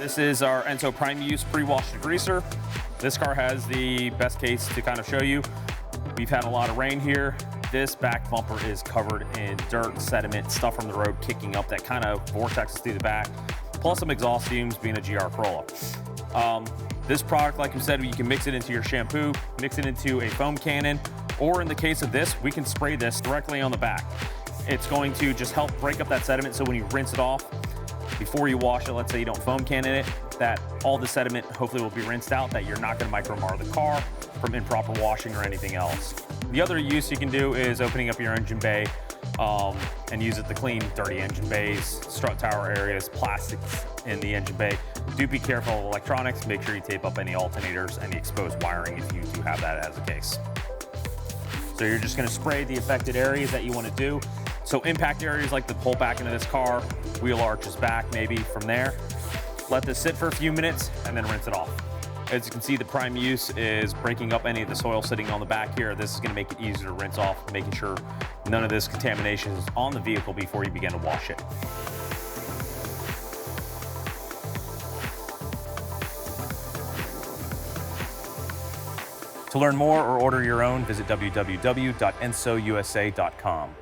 This is our Aenso Primeuse pre-wash degreaser. This car has the best case to kind of show you. We've had a lot of rain here. This back bumper is covered in dirt, sediment, stuff from the road kicking up that kind of vortexes through the back, plus some exhaust fumes being a GR Corolla. This product, like we said, you can mix it into your shampoo, mix it into a foam cannon, or in the case of this, we can spray this directly on the back. It's going to just help break up that sediment, so when you rinse it off, before you wash it, let's say you don't foam cannon it, that all the sediment hopefully will be rinsed out, that you're not gonna micro-mar the car from improper washing or anything else. The other use you can do is opening up your engine bay and use it to clean dirty engine bays, strut tower areas, plastics in the engine bay. Do be careful of electronics. Make sure you tape up any alternators, any exposed wiring if you do have that as a case. So you're just gonna spray the affected areas that you wanna do. So impact areas like the pull back into this car, wheel arches back maybe from there. Let this sit for a few minutes and then rinse it off. As you can see, the Primeuse is breaking up any of the soil sitting on the back here. This is gonna make it easier to rinse off, making sure none of this contamination is on the vehicle before you begin to wash it. To learn more or order your own, visit www.aensousa.com.